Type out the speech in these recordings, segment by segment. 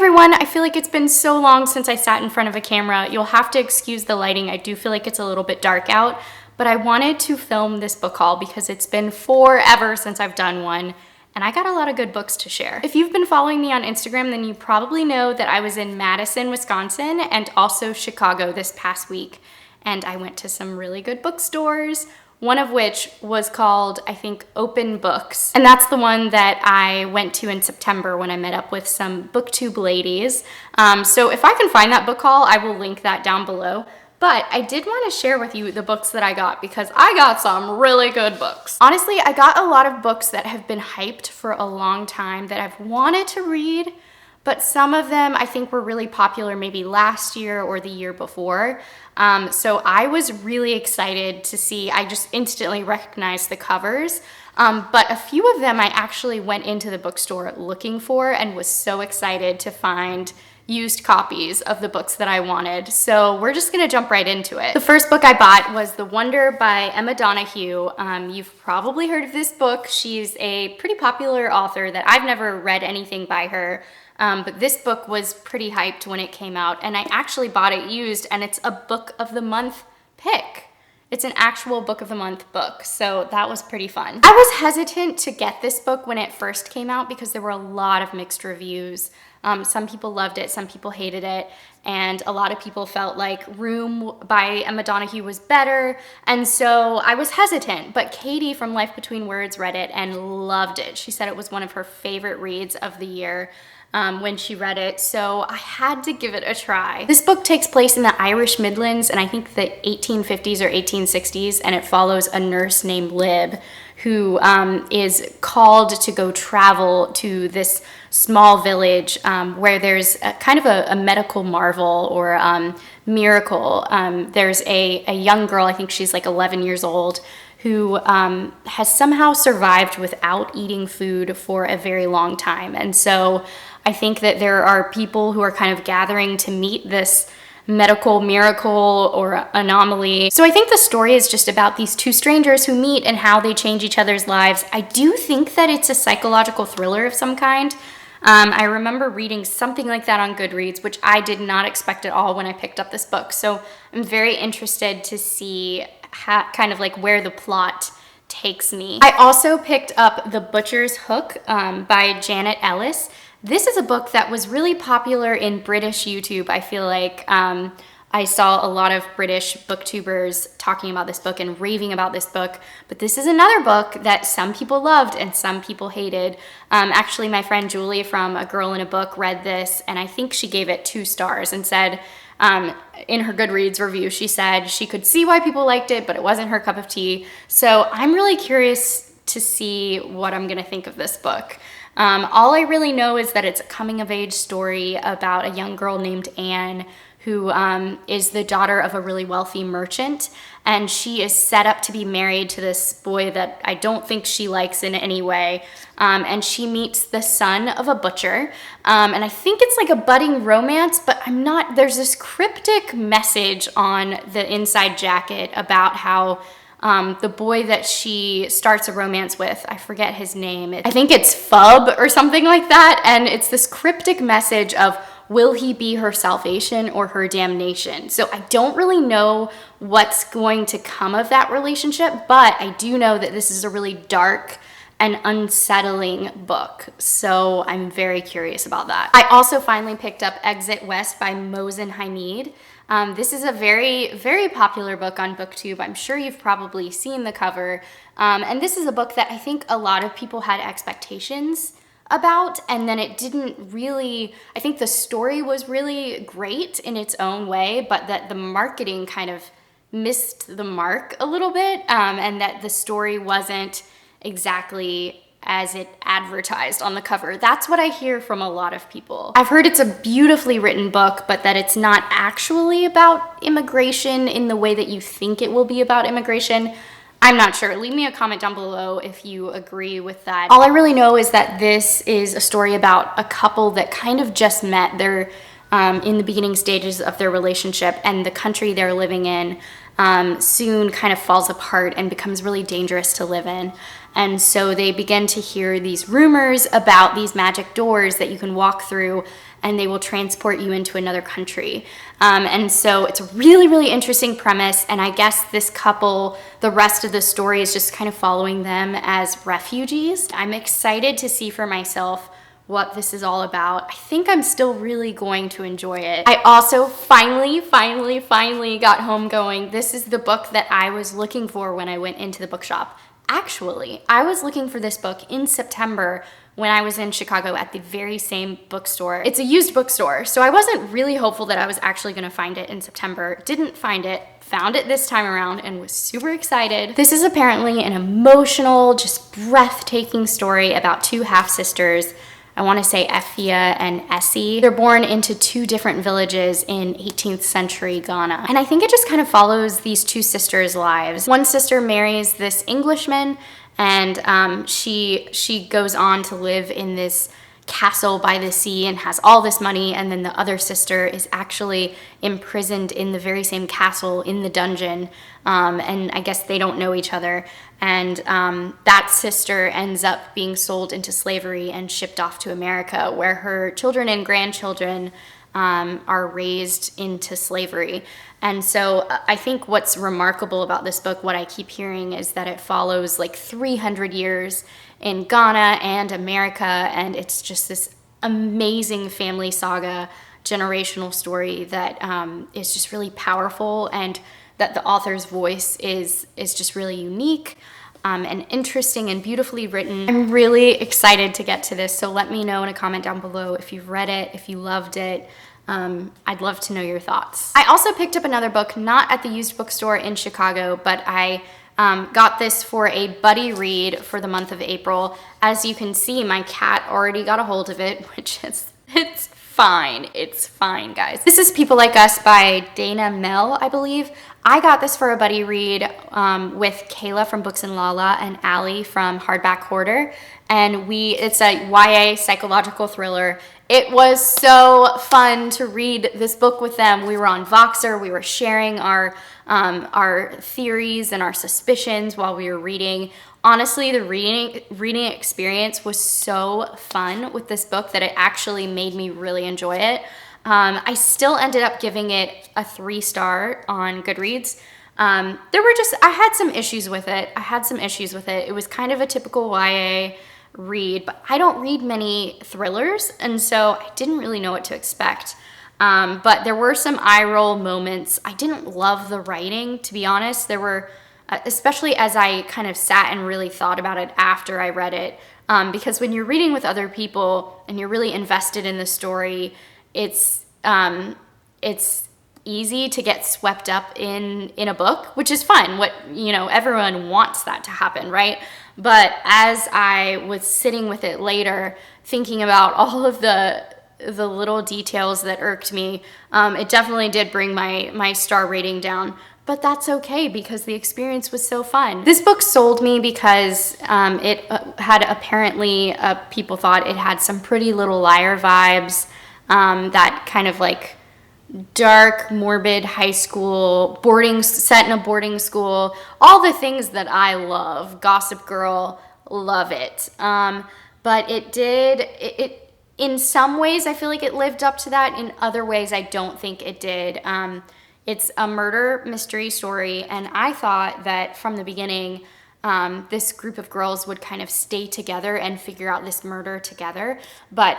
everyone, I feel like it's been so long since I sat in front of a camera. You'll have to excuse the lighting. I do feel like it's a little bit dark out, but I wanted to film this book haul because it's been forever since I've done one, and I got a lot of good books to share. If you've been following me on Instagram, then you probably know that I was in Madison, Wisconsin, and also Chicago this past week, and I went to some really good bookstores, one of which was called, I think, Open Books. And that's the one that I went to in September when I met up with some BookTube ladies. So if I can find that book haul, I will link that down below. But I did want to share with you the books that I got because I got some really good books. Honestly, I got a lot of books that have been hyped for a long time that I've wanted to read, but some of them I think were really popular maybe last year or the year before. So I was really excited to see, I just instantly recognized the covers. But a few of them I actually went into the bookstore looking for and was so excited to find used copies of the books that I wanted. So we're just gonna jump right into it. The first book I bought was The Wonder by Emma Donoghue. You've probably heard of this book. She's a pretty popular author that I've never read anything by her. But this book was pretty hyped when it came out, and I actually bought it used, and it's a book of the month pick. It's an actual book of the month book, so that was pretty fun. I was hesitant to get this book when it first came out because there were a lot of mixed reviews. Some people loved it, some people hated it, and a lot of people felt like Room by Emma Donoghue was better, and so I was hesitant, but Katie from Life Between Words read it and loved it. She said it was one of her favorite reads of the year. When she read it, so I had to give it a try. This book takes place in the Irish Midlands, and I think the 1850s or 1860s, and it follows a nurse named Lib who is called to go travel to this small village where there's kind of a medical marvel or miracle. There's a young girl, I think she's like 11 years old, who has somehow survived without eating food for a very long time. And so I think that there are people who are kind of gathering to meet this medical miracle or anomaly. So I think the story is just about these two strangers who meet and how they change each other's lives. I do think that it's a psychological thriller of some kind. I remember reading something like that on Goodreads, which I did not expect at all when I picked up this book. So I'm very interested to see kind of like where the plot takes me. I also picked up The Butcher's Hook by Janet Ellis. This is a book that was really popular in British YouTube. I feel like I saw a lot of British booktubers talking about this book and raving about this book, but this is another book that some people loved and some people hated. Actually, my friend Julie from A Girl in a Book read this, and I think she gave it 2 stars and said, in her Goodreads review, she said she could see why people liked it, but it wasn't her cup of tea. So I'm really curious to see what I'm gonna think of this book. All I really know is that it's a coming-of-age story about a young girl named Anne who is the daughter of a really wealthy merchant, and she is set up to be married to this boy that I don't think she likes in any way, and she meets the son of a butcher, and I think it's like a budding romance, but there's this cryptic message on the inside jacket about how the boy that she starts a romance with, I forget his name. I think it's Fub or something like that. And it's this cryptic message of, will he be her salvation or her damnation? So I don't really know what's going to come of that relationship, but I do know that this is a really dark and unsettling book. So I'm very curious about that. I also finally picked up Exit West by Mohsin Hamid. This is a very, very popular book on BookTube. I'm sure you've probably seen the cover. And this is a book that I think a lot of people had expectations about, and then it didn't really, I think the story was really great in its own way, but that the marketing kind of missed the mark a little bit, and that the story wasn't exactly as it advertised on the cover. That's what I hear from a lot of people. I've heard it's a beautifully written book, but that it's not actually about immigration in the way that you think it will be about immigration. I'm not sure. Leave me a comment down below if you agree with that. All I really know is that this is a story about a couple that kind of just met. They're in the beginning stages of their relationship, and the country they're living in soon kind of falls apart and becomes really dangerous to live in. And so they begin to hear these rumors about these magic doors that you can walk through and they will transport you into another country. And so it's a really, really interesting premise. And I guess this couple, the rest of the story is just kind of following them as refugees. I'm excited to see for myself what this is all about. I think I'm still really going to enjoy it. I also finally got Homegoing. This is the book that I was looking for when I went into the bookshop. Actually, I was looking for this book in September when I was in Chicago at the very same bookstore. It's a used bookstore, so I wasn't really hopeful that I was actually gonna find it in September. Didn't find it, found it this time around, and was super excited. This is apparently an emotional, just breathtaking story about two half-sisters. I want to say Effia and Essie. They're born into two different villages in 18th century Ghana. And I think it just kind of follows these two sisters' lives. One sister marries this Englishman, and she goes on to live in this castle by the sea and has all this money, and then the other sister is actually imprisoned in the very same castle in the dungeon, and I guess they don't know each other, and that sister ends up being sold into slavery and shipped off to America, where her children and grandchildren are raised into slavery. And so I think what's remarkable about this book, what I keep hearing, is that it follows like 300 years in Ghana and America, and it's just this amazing family saga, generational story that is just really powerful, and that the author's voice is just really unique and interesting and beautifully written. I'm really excited to get to this, so let me know in a comment down below if you've read it, if you loved it. I'd love to know your thoughts. I also picked up another book, not at the used bookstore in Chicago, but I got this for a buddy read for the month of April. As you can see, my cat already got a hold of it, which is, it's fine. It's fine, guys. This is People Like Us by Dana Mel, I believe. I got this for a buddy read with Kayla from Books and Lala and Allie from Hardback Hoarder. And it's a YA psychological thriller. It was so fun to read this book with them. We were on Voxer. We were sharing our theories and our suspicions while we were reading. Honestly, the reading experience was so fun with this book that it actually made me really enjoy it. I still ended up giving it a 3-star on Goodreads. I had some issues with it. It was kind of a typical YA read, but I don't read many thrillers, and so I didn't really know what to expect. But there were some eye roll moments. I didn't love the writing, to be honest. There were, especially as I kind of sat and really thought about it after I read it, because when you're reading with other people and you're really invested in the story, it's easy to get swept up in a book, which is fine. Everyone wants that to happen, right? But as I was sitting with it later, thinking about all of the little details that irked me, it definitely did bring my star rating down. But that's okay, because the experience was so fun. This book sold me because it had apparently, people thought it had some Pretty Little Liar vibes, that kind of like dark, morbid high school, set in a boarding school, all the things that I love. Gossip Girl, love it. But it in some ways I feel like it lived up to that. In other ways I don't think it did. It's a murder mystery story, and I thought that from the beginning this group of girls would kind of stay together and figure out this murder together. But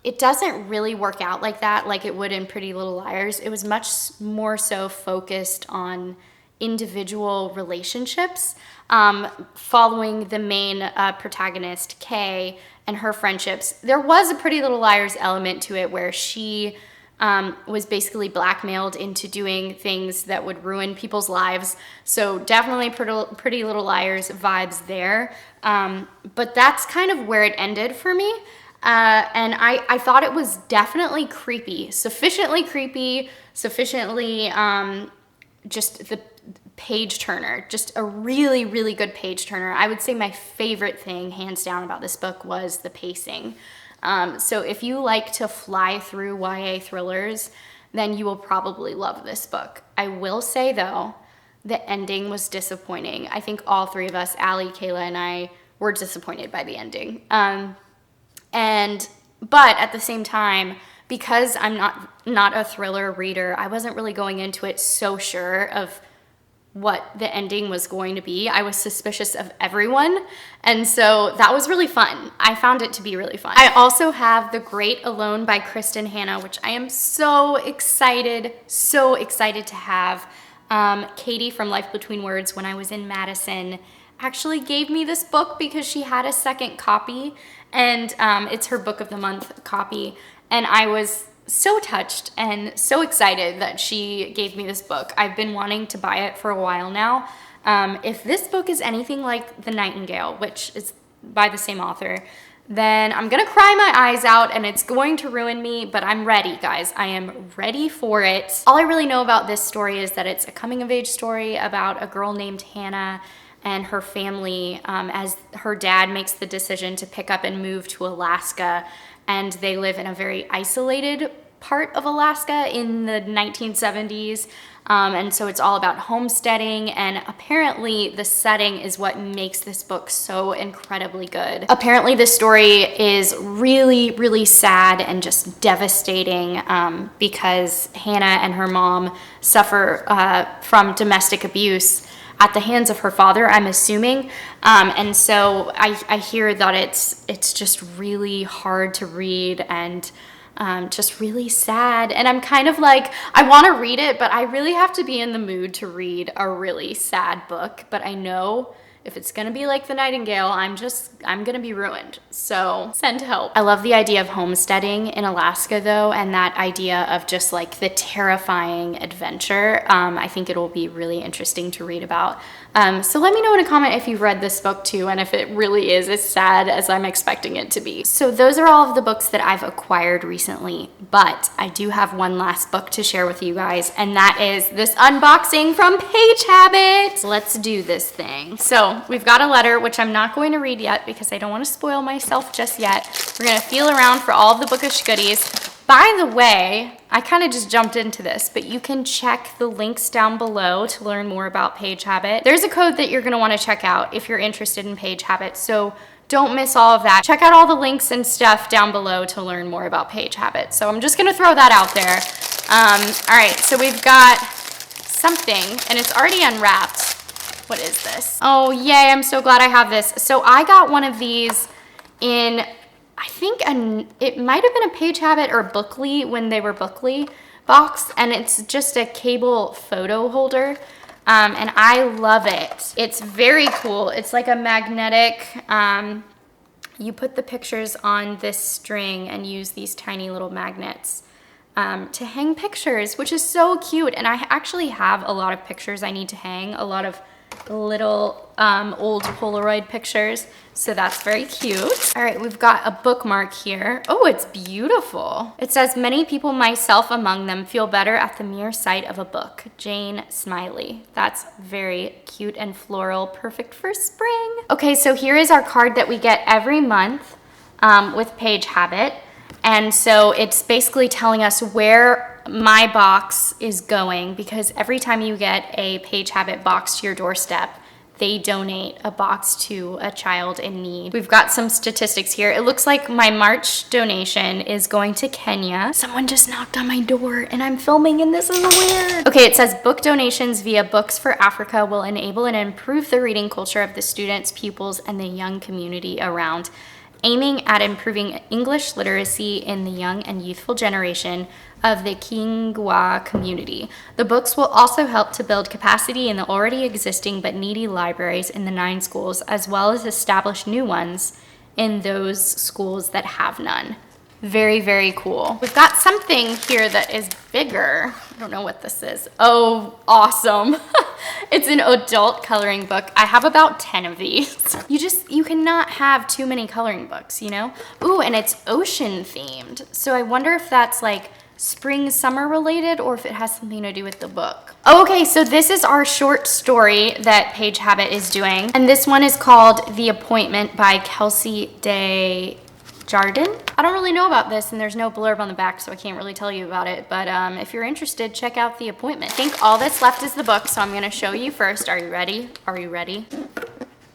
it doesn't really work out like that, like it would in Pretty Little Liars. It was much more so focused on individual relationships, following the main protagonist, Kay, and her friendships. There was a Pretty Little Liars element to it where she was basically blackmailed into doing things that would ruin people's lives. So definitely Pretty Little Liars vibes there. But that's kind of where it ended for me. And I thought it was definitely creepy, sufficiently just the page turner, just a really, really good page turner. I would say my favorite thing, hands down, about this book was the pacing. So if you like to fly through YA thrillers, then you will probably love this book. I will say, though, the ending was disappointing. I think all three of us, Allie, Kayla, and I, were disappointed by the ending. But at the same time, because I'm not a thriller reader, I wasn't really going into it so sure of what the ending was going to be. I was suspicious of everyone, and so that was really fun. I found it to be really fun. I also have The Great Alone by Kristen Hanna, which I am so excited to have. Katie from Life Between Words, when I was in Madison, actually gave me this book because she had a second copy, and it's her book of the month copy, and I was so touched and so excited that she gave me this book. I've been wanting to buy it for a while now. If this book is anything like The Nightingale, which is by the same author, then I'm gonna cry my eyes out and it's going to ruin me, but I'm ready, guys. I am ready for it. All I really know about this story is that it's a coming of age story about a girl named Hannah and her family as her dad makes the decision to pick up and move to Alaska, and they live in a very isolated part of Alaska in the 1970s. And so it's all about homesteading, and apparently the setting is what makes this book so incredibly good. Apparently this story is really, really sad and just devastating because Hannah and her mom suffer from domestic abuse at the hands of her father, I'm assuming. And so I hear that it's just really hard to read and just really sad. And I'm kind of like, I want to read it, but I really have to be in the mood to read a really sad book. But I know if it's gonna be like The Nightingale, I'm gonna be ruined. So send help. I love the idea of homesteading in Alaska though, and that idea of just like the terrifying adventure. I think it'll be really interesting to read about. So let me know in a comment if you've read this book too, and if it really is as sad as I'm expecting it to be. So those are all of the books that I've acquired recently, but I do have one last book to share with you guys, and that is this unboxing from PageHabit. Let's do this thing. So we've got a letter, which I'm not going to read yet because I don't want to spoil myself just yet. We're gonna feel around for all of the bookish goodies. By the way, I kind of just jumped into this, but you can check the links down below to learn more about PageHabit. There's a code that you're gonna wanna check out if you're interested in PageHabit, so don't miss all of that. Check out all the links and stuff down below to learn more about PageHabit. So I'm just gonna throw that out there. All right, so we've got something, and it's already unwrapped. What is this? Oh, yay, I'm so glad I have this. So I got one of these in, I think it might have been a PageHabit or Bookly when they were Bookly box, and it's just a cable photo holder, and I love it. It's very cool. It's like a magnetic, you put the pictures on this string and use these tiny little magnets to hang pictures, which is so cute. And I actually have a lot of pictures I need to hang, a lot of little old Polaroid pictures, so that's very cute. All right, we've got a bookmark here. Oh, it's beautiful. It says, "Many people, myself among them, feel better at the mere sight of a book. Jane Smiley." That's very cute and floral, perfect for spring. Okay, so here is our card that we get every month with PageHabit. And so it's basically telling us where my box is going, because every time you get a PageHabit box to your doorstep, they donate a box to a child in need. We've got some statistics here. It looks like my March donation is going to Kenya. Someone just knocked on my door and I'm filming and this is weird. Okay, it says book donations via Books for Africa will enable and improve the reading culture of the students, pupils, and the young community around, aiming at improving English literacy in the young and youthful generation of the Kingwa community. The books will also help to build capacity in the already existing but needy libraries in the 9 schools, as well as establish new ones in those schools that have none. Very, very cool. We've got something here that is bigger. I don't know what this is. Oh, awesome. It's an adult coloring book. I have about 10 of these. You cannot have too many coloring books, you know? Ooh, and it's ocean themed. So I wonder if that's like spring, summer related, or if it has something to do with the book. Oh, okay, so this is our short story that PageHabit is doing. And this one is called The Appointment by Kelsey Day Jardin. I don't really know about this, and there's no blurb on the back, so I can't really tell you about it, but if you're interested, check out The Appointment. I think all that's left is the book, so I'm gonna show you first. Are you ready? Are you ready?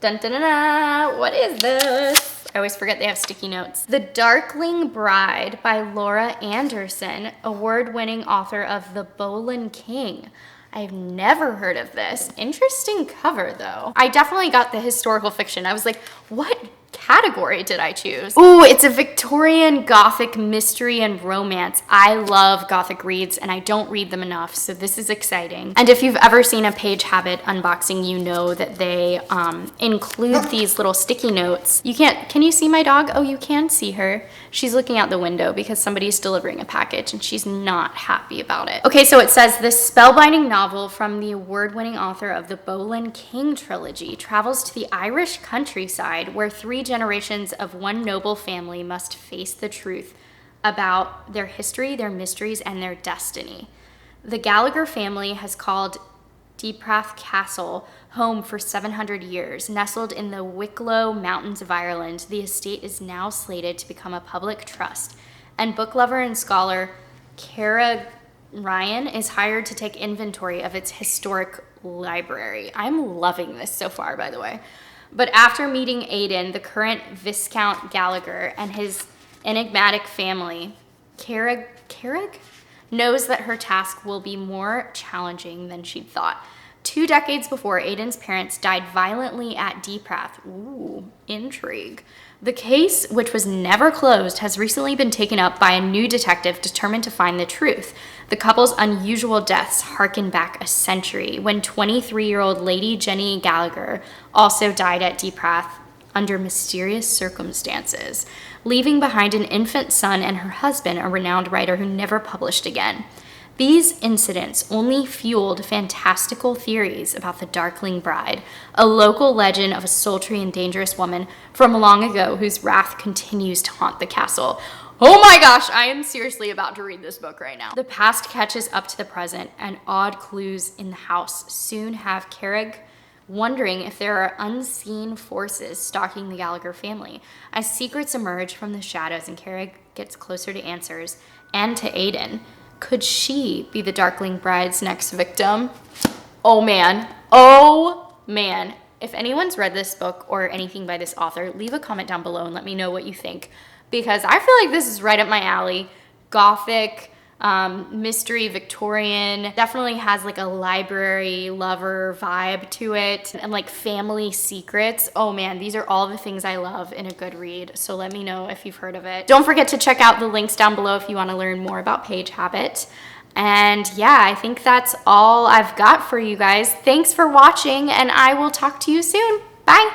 Dun dun dun dun! What is this? always forget they have sticky notes. The Darkling Bride by Laura Anderson, award-winning author of The Bolin King. I've never heard of this. Interesting cover though. I definitely got the historical fiction. I was like, what category did I choose? Ooh, it's a Victorian Gothic mystery and romance. I love Gothic reads and I don't read them enough, so this is exciting. And if you've ever seen a PageHabit unboxing, you know that they include these little sticky notes. Can you see my dog? Oh, you can see her. She's looking out the window because somebody's delivering a package and she's not happy about it. Okay, so it says this spellbinding novel from the award-winning author of the Bolin King trilogy travels to the Irish countryside where 3 generations of one noble family must face the truth about their history, their mysteries, and their destiny. The Gallagher family has called Deeprath Castle home for 700 years. Nestled in the Wicklow Mountains of Ireland, the estate is now slated to become a public trust, and book lover and scholar Cara Ryan is hired to take inventory of its historic library. I'm loving this so far, by the way. But after meeting Aidan, the current Viscount Gallagher, and his enigmatic family, Carrig knows that her task will be more challenging than she'd thought. 2 decades before, Aidan's parents died violently at Deeprath. Ooh, intrigue. The case, which was never closed, has recently been taken up by a new detective determined to find the truth. The couple's unusual deaths harken back a century, when 23-year-old Lady Jenny Gallagher also died at Deeprath under mysterious circumstances, leaving behind an infant son and her husband, a renowned writer who never published again. These incidents only fueled fantastical theories about the Darkling Bride, a local legend of a sultry and dangerous woman from long ago whose wrath continues to haunt the castle. Oh my gosh, I am seriously about to read this book right now. The past catches up to the present, and odd clues in the house soon have Carrig wondering if there are unseen forces stalking the Gallagher family. As secrets emerge from the shadows and Carrig gets closer to answers, and to Aidan, could she be the Darkling Bride's next victim? Oh man. Oh man. If anyone's read this book or anything by this author, leave a comment down below and let me know what you think, because I feel like this is right up my alley. Gothic, mystery, Victorian, definitely has like a library lover vibe to it, and like family secrets. Oh man, these are all the things I love in a good read, so let me know if you've heard of it. Don't forget to check out the links down below if you want to learn more about PageHabit. And yeah, I think that's all I've got for you guys. Thanks for watching, and I will talk to you soon. Bye!